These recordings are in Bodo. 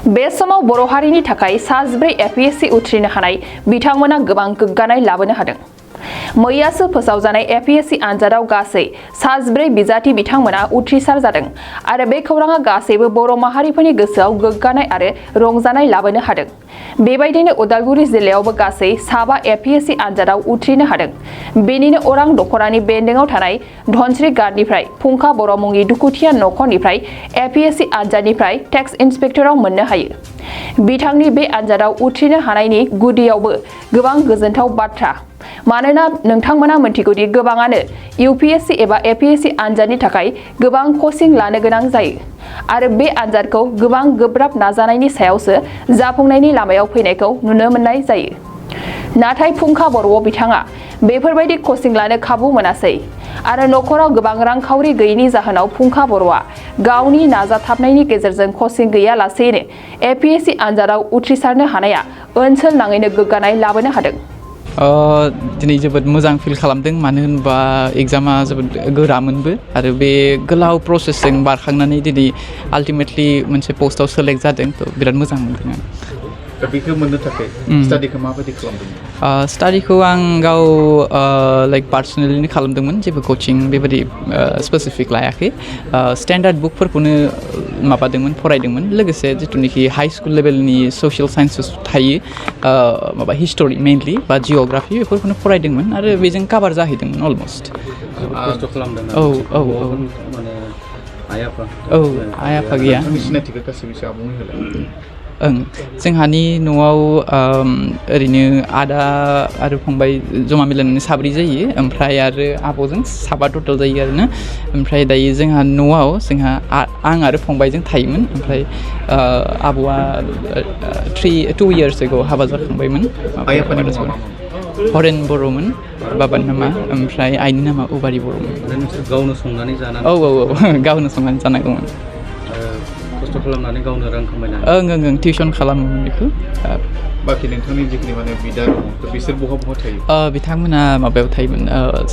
बे समाव बर' हारिनि थाखाय 4 APSC उथ्रिनो हानाय बिथांमोना गोबां गोग्गानाय लाबोनो हादों। मैयासो फोसावजानाय APSC आनजादाव गासै 4 बिजाथि बिथांमोना उथ्रिसार जादों आरो बे खौराङा गासैबो बर' माहारिफोरनि गोसोआव गोग्गानाय आरो रंजानाय लाबोनो हादों। बेबायदिनो उदालगुरि जिल्लायावबो गासै 7 APSC आनजादाव उथ्रिनो हादों। बेनिनो अरां दख'रानि बेन्दोङाव थानाय धनस्री गार्डनिफ्राय फुंखा बर' मुंनि दुखुथिया नखरनिफ्राय APSC आनजादनिफ्राय टेक्स इन्सपेक्टराव मोननो हायो। बिथांनि बे आनजादाव उथ्रिनो हानायनि गुदियावबो गोबां गोजोनथाव बाथ्रा। मानोना नोंथांमोना मिथिगौदि गोबाङानो UPSC एबा APSC आनजादनि थाखाय गोबां कचिं लानो गोनां जायो आरो बे आनजादखौ गोबां गोब्राब नाजानायनि सायावसो जाफुंनायनि लामायाव फैनायखौ नुनो मोननाय जायो। नाथाय फुंखा बर'आव बिथाङा बेफोरबायदि कचिं लानो खाबु मोनासै आरो नखराव गोबां रांखावरि गैयैनि जाहोनाव फुंखा बर'आ गावनि नाजाथाबनायनि गेजेरजों कचिं गैयालासेनो APSC आनजादाव उथ्रिसारनो हानाया ओनसोल नाङैनो गोग्गानाय लाबोनो हादों। दिनै जोबोद मोजां फिल खालामदों मानो होनबा एग्जामा जोबोद गोरामोनबो आरो बे गोलाव प्रसेसजों बारखांनानै दिनै आल्टिमेटलि मोनसे पोस्टआव सेलेक्ट जादों थ' बिराद मोजां मोनदों आं। दा बेखौ मोननो थाखाय स्टाडिखौ माबायदि खालामदोंमोन? स्टाडिखौ आं गाव लाइक पार्सनेलिनो खालामदोंमोन, जेबो कचिं बेबायदि स्पेसिफिक लायाखै। स्टेन्डार्ड बुकफोरखौनो माबादोंमोन, फरायदोंमोन। लोगोसे जिथुनिखि हाई स्कुल लेभेलनि ससियेल साइन्सेस थायो, माबा हिस्टरि मेइनलि बा जिअ'ग्राफि बेफोरखौनो फरायदोंमोन आरो बेजों काभार जाहैदोंमोन अलमस्ट। खस्थ' खालामदों माने आइ आफा गैया। सिनायथिखौ गासैबो आबुङै होलाय। जोंहानि न'आव ओरैनो आदा आरो फंबाय जमा मिलायनानै 7 जायो, ओमफ्राय आरो आब'जों 7 टटेल जायो आरोना। ओमफ्राय दायो जोंहा न'आव आं आरो फंबायजों थायोमोन, ओमफ्राय आब'आ 2 years ago हाबा जाखांबायमोन। आइ आफानि मुङा हरेन बर'मोन बाबानि नामा, ओमफ्राय आइनि नामा उबारि बर'मोन। नोंसोर गावनो संनानै जानानै? औ गावनो संनानै जानांगौमोन। खस्थ' खालामनानै गावनो रां खामायनानै? ओं टिउसन खालामोमोन बेखौ। बाखि नोंथांनि जिखिनि माने बिदा दङ बिसोर बहा थायो? बिथांमोना माबायाव थायोमोन,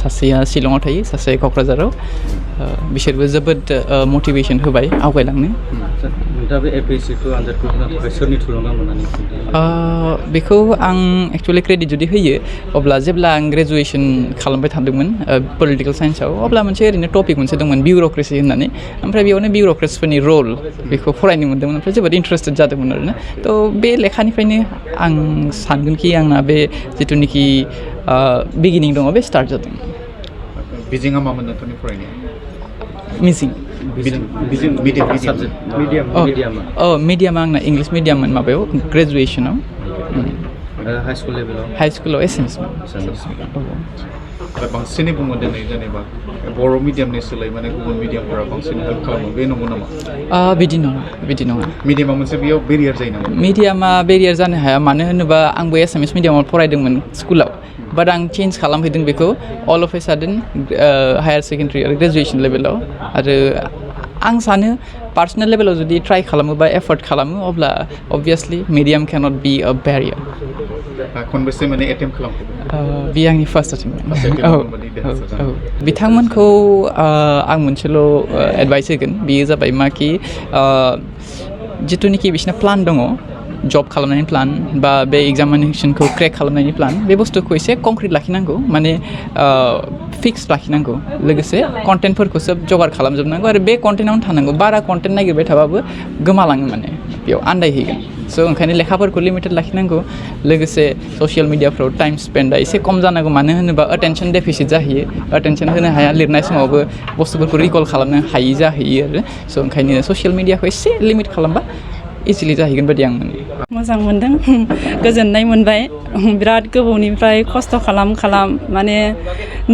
सासेया शिलंआव थायो, सासे क'क्राझाराव। बिसोरबो जोबोद मटिभेसन होबाय आवगायलांनो। नोंथाङा बे APSCखौ आनजादखौ होनो थाखाय सोरनि थुलुंगा मोननानै? बेखौ आं एक्सुवेलि क्रेडिट जुदि होयो अब्ला जेब्ला आं ग्रेजुवेसन खालामबाय थादोंमोन पलिटिकेल साइन्सआव, अब्ला मोनसे ओरैनो टपिक मोनसे दंमोन बिउर'क्रेसि होननानै। ओमफ्राय बेयावनो बिउर'क्रेट्सफोरनि रल बेखौ फरायनो मोन्दोंमोन, ओमफ्राय जोबोद इन्टारेस्टेड जादोंमोन आरोना। थ' बे लेखानिफ्रायनो आं सानगोनखि आंना बे जिथुनिखि बिगिनिं दङ बे स्टार्ट जादों। बिजोङा मामोन नोंथांनि फरायनाया? मिडियामा आंना इंलिस मिडियाममोन माबायाव ग्रेजुवेसनाव। हाई स्कुलाव एसामिसमोन। आरो बांसिनै बुङो दिनै जेनेबा बर' मिडियामनि सोलाय माने गुबुन मिडियामफोरा बांसिन हेल्प खालामो, बे नंगौ नामा? बिदि नङा। मिडियामा मोनसे बेयाव बेरियार जायो नामा? मिडियामा बेरियार जानो हाया, मानो होनोबा आंबो एसामिस मिडियामाव फरायदोंमोन स्कुलाव, बाट आं चेन्ज खालामहैदों बेखौ all of a sudden higher secondary आरो ग्रेजुवेसन लेभेलाव। आरो आं सानो पार्सनेल लेभेलाव जुदि ट्राइ खालामो बा एफर्ट खालामो अब्ला अबभियासलि मिडियाम केनट बि अ बेरियार। खनबेसे माने एटेम्प्ट खालामखो? बे आंनि फार्स्ट एटेम्प्ट। बिथांमोनखौ आं मोनसेल' एडभाइस होगोन, बेयो जाबाय माखि जिथुनिखि बिसिना प्लान दङ, जब खालामनायनि प्लान बा बे एग्जामिनेसनखौ क्रेक खालामनायनि प्लान, बे बुस्थुखौ एसे कनक्रिट लाखिनांगौ, माने फिक्स लाखिनांगौ। लोगोसे कन्टेन्टफोरखौ सोब जगार खालामजोबनांगौ आरो बे कन्टेन्टआवनो थानांगौ। बारा कन्टेन्ट नागिरबाय थाबाबो गोमालाङो, माने बेयाव आन्दायहैगोन। स' ओंखायनो लेखाफोरखौ लिमिटेड लाखिनांगौ। लोगोसे ससियेल मिडियाफ्राव टाइम स्पेन्डआ एसे खम जानांगौ, मानो होनोबा एटेनसन डेफिसिट जाहैयो, एटेनसन होनो हाया, लिरनाय समावबो बुस्थुफोरखौ रिकल खालामनो हायि जाहैयो आरो। स' ओंखायनो ससियेल मिडियाखौ एसे लिमिट खालामबा इजिलि जाहैगोन बायदि आं मोनो। मोजां मोनदों, गोजोननाय मोनबाय। बिराद गोबावनिफ्राय खस्थ' खालाम माने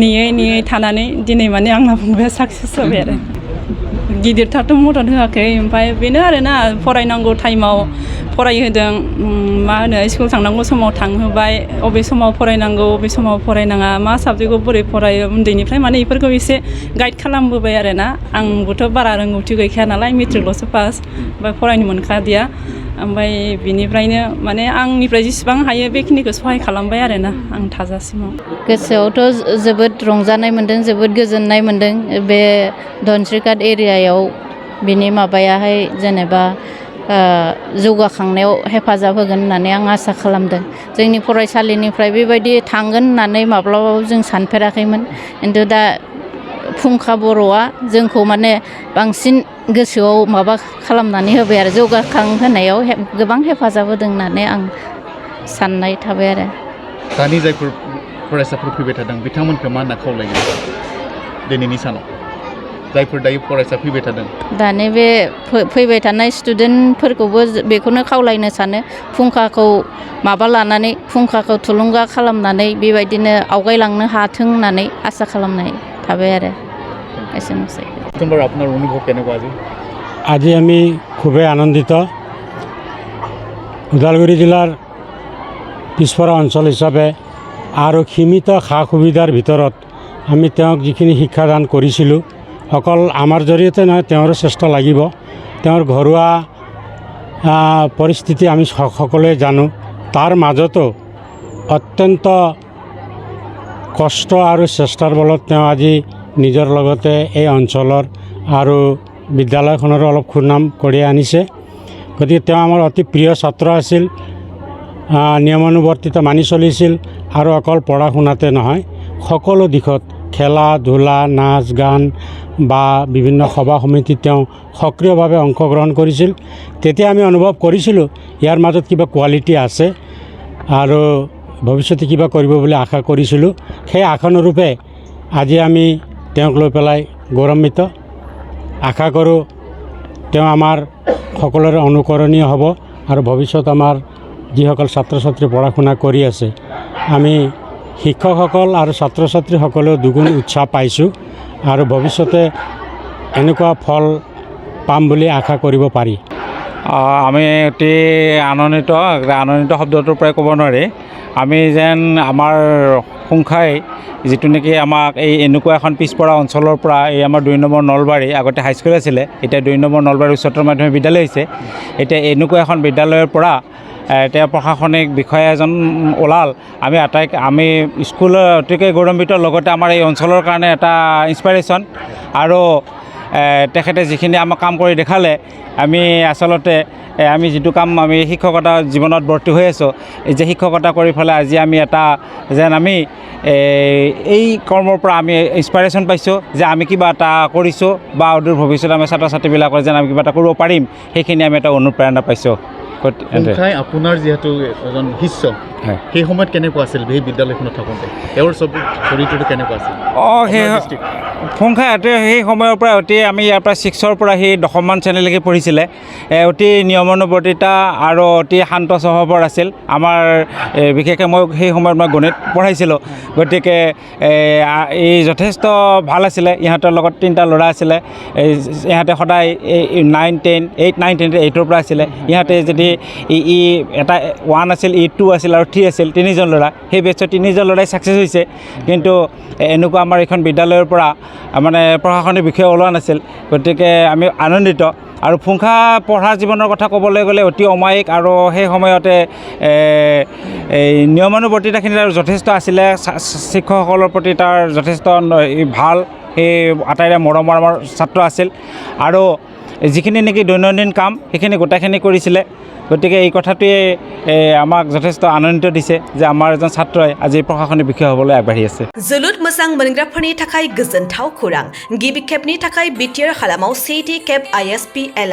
नेयै थानानै दिनै माने आंना फंबाया साक्सेस जाबाय आरो। गिदिरथारथ' मदद होआखै, ओमफ्राय बेनो आरोना फरायनांगौ टाइमाव फरायहोदों, मा होनो स्कुल थांनांगौ समाव थांहोबाय, अबे समाव फरायनांगौ अबे समाव फरायनाङा, मा साबजेक्टखौ बोरै फरायो, उन्दैनिफ्राय माने बेफोरखौ एसे गाइड खालामबोबाय आरोना। आंबोथ' बारा रोंगौथि गैखाया नालाय, मेट्रिकल'सो पास, ओमफ्राय फरायनो मोनखादिया। ओमफ्राय बिनिफ्रायनो माने आंनिफ्राय जेसेबां हायो बेखिनिखौ सहाय खालामबाय आरोना आं थाजासिमाव। गोसोआवथ' जोबोद रंजानाय मोन्दों, जोबोद गोजोननाय मोन्दों। बे धनस्री घाट एरियायाव बिनि माबायाहाय जेनेबा जौगाखांनायाव हेफाजाब होगोन होननानै आं आसा खालामदों जोंनि फरायसालिनिफ्राय बेबायदि थांगोन होननानै माब्लाबाबो जों सानफेराखैमोन खिन्थु दा फुंखा बर'आ जोंखौ माने बांसिन गोसोआव माबा खालामनानै होबाय आरो जौगाखांहोनायाव गोबां हेफाजाब होदों होननानै आं साननाय थाबाय आरो दानि जायफोर फरायसाफोर फैबाय थादों बिथांमोनखौ मा होनना खावलायगोन दिनैनि सानाव जायफोर दायो फरायसा फैबाय थादों दानि बे फैबाय थानाय स्टुडेन्टफोरखौबो बेखौनो खावलायनो सानो फुंखाखौ माबा लानानै फुंखाखौ थुलुंगा खालामनानै बेबायदिनो आवगायलांनो हाथों होननानै आसा खालामनाय थाबाय आरो एसेनोसै আপোনাৰ অনুভৱ কেনেকুৱা আজি আমি খুবেই আনন্দিত ওদালগুৰি জিলাৰ পিছপৰা অঞ্চল হিচাপে আৰু সীমিত সা সুবিধাৰ ভিতৰত আমি তেওঁক যিখিনি শিক্ষাদান কৰিছিলোঁ অকল আমাৰ জৰিয়তে নহয় তেওঁৰ চেষ্টা লাগিব তেওঁৰ ঘৰুৱা পৰিস্থিতি আমি সকলোৱে জানো তাৰ মাজতো অত্যন্ত কষ্ট আৰু চেষ্টাৰ বলত তেওঁ আজি নিজৰ লগতে এই অঞ্চলৰ আৰু বিদ্যালয়খনৰ অলপ সুনাম কঢ়িয়াই আনিছে গতিকে তেওঁ আমাৰ অতি প্ৰিয় ছাত্ৰ আছিল নিয়মানুৱৰ্তিতা মানি চলিছিল আৰু অকল পঢ়া শুনাতে নহয় সকলো দিশত খেলা ধূলা নাচ গান বা বিভিন্ন সভা সমিতিত তেওঁ সক্ৰিয়ভাৱে অংশগ্ৰহণ কৰিছিল তেতিয়া আমি অনুভৱ কৰিছিলোঁ ইয়াৰ মাজত কিবা কোৱালিটি আছে আৰু ভৱিষ্যতে কিবা কৰিব বুলি আশা কৰিছিলোঁ সেই আশানুৰূপে আজি আমি তেওঁক লৈ পেলাই গৌৰৱান্বিত আশা কৰোঁ তেওঁ আমাৰ সকলোৰে অনুকৰণীয় হ'ব আৰু ভৱিষ্যত আমাৰ যিসকল ছাত্ৰ ছাত্ৰী পঢ়া শুনা কৰি আছে আমি শিক্ষকসকল আৰু ছাত্ৰ ছাত্ৰীসকলেও দুগুণ উৎসাহ পাইছোঁ আৰু ভৱিষ্যতে এনেকুৱা ফল পাম বুলি আশা কৰিব পাৰি আমি অতি আনন্দিত শব্দটোৰ পৰাই ক'ব নোৱাৰি আমি যেন আমাৰ সংখ্যাই যিটো নেকি আমাক এই এনেকুৱা এখন পিছপৰা অঞ্চলৰ পৰা এই আমাৰ 2 নম্বৰ নলবাৰী আগতে হাইস্কুল আছিলে এতিয়া 2 নম্বৰ নলবাৰী উচ্চতৰ মাধ্যমিক বিদ্যালয় হৈছে এতিয়া এনেকুৱা এখন বিদ্যালয়ৰ পৰা এতিয়া প্ৰশাসনিক বিষয়া এজন ওলাল আমি স্কুলৰ অতিকৈ গৌৰৱান্বিত লগতে আমাৰ এই অঞ্চলৰ কাৰণে এটা ইনস্পাইৰেশ্যন আৰু তেখেতে যিখিনি আমাক কাম কৰি দেখালে আমি আচলতে আমি যিটো কাম আমি শিক্ষকতা জীৱনত ভৰ্তি হৈ আছোঁ যে শিক্ষকতা কৰি পেলাই আজি আমি এটা যেন আমি এই কৰ্মৰ পৰা আমি ইনস্পাইৰেশ্যন পাইছোঁ যে আমি কিবা এটা কৰিছোঁ বা অদূৰ ভৱিষ্যতে আমি ছাত্ৰ ছাত্ৰীবিলাকৰ যেন আমি কিবা এটা কৰিব পাৰিম সেইখিনি আমি এটা অনুপ্ৰেৰণা পাইছোঁ আপোনাৰ যিহেতু এজন শিষ্য সেই সময়ত কেনেকুৱা আছিল সেই বিদ্যালয়খনত থাকোঁতে তেওঁৰ চৰিত্ৰটো কেনেকুৱা আছিল ফুংখাহঁতে সেই সময়ৰ পৰা অতি আমি ইয়াৰ পৰা 6ৰ পৰা সেই 10মান শ্ৰেণীলৈকে পঢ়িছিলে অতি নিয়মানুৱৰ্তিতা আৰু অতি শান্ত স্বভাৱৰ আছিল আমাৰ বিশেষকৈ মই সেই সময়ত মই গণিত পঢ়াইছিলোঁ গতিকে এই যথেষ্ট ভাল আছিলে ইহঁতৰ লগত 3টা ল'ৰা আছিলে ইহঁতে সদায় 9, 10, 8, 9, 10, 8ৰ পৰা আছিলে ইহঁতে যদি এটা 1 আছিল 2 আছিল আৰু 3 আছিল 3জন ল'ৰা সেই বেটছত 3জন ল'ৰাই ছাকচেছ হৈছে কিন্তু এনেকুৱা আমাৰ এইখন বিদ্যালয়ৰ পৰা মানে প্ৰশাসনিক বিষয়া ওলোৱা নাছিল গতিকে আমি আনন্দিত আৰু ফুংখা পঢ়া জীৱনৰ কথা ক'বলৈ গ'লে অতি অমায়িক আৰু সেই সময়তে এই নিয়মানুৱৰ্তিতাখিনি তাৰ যথেষ্ট আছিলে শিক্ষকসকলৰ প্ৰতি তাৰ যথেষ্ট ভাল সেই আটাইৰে মৰমৰ আমাৰ ছাত্ৰ আছিল আৰু যিখিনি নেকি দৈনন্দিন কাম সেইখিনি গোটেইখিনি কৰিছিলে গতিকে এই কথাটোৱে আমাক যথেষ্ট আনন্দিত দিছে যে আমাৰ এজন ছাত্ৰই আজি প্ৰশাসনিক বিষয়া হ'বলৈ আগবাঢ়ি আছে जोलुर मोजां मोनग्राफोरनि थाखाय गोजोनथाव खौरां गिबि खेबनि थाखाय बिटिआर हालामाव सेथि खेब ISPL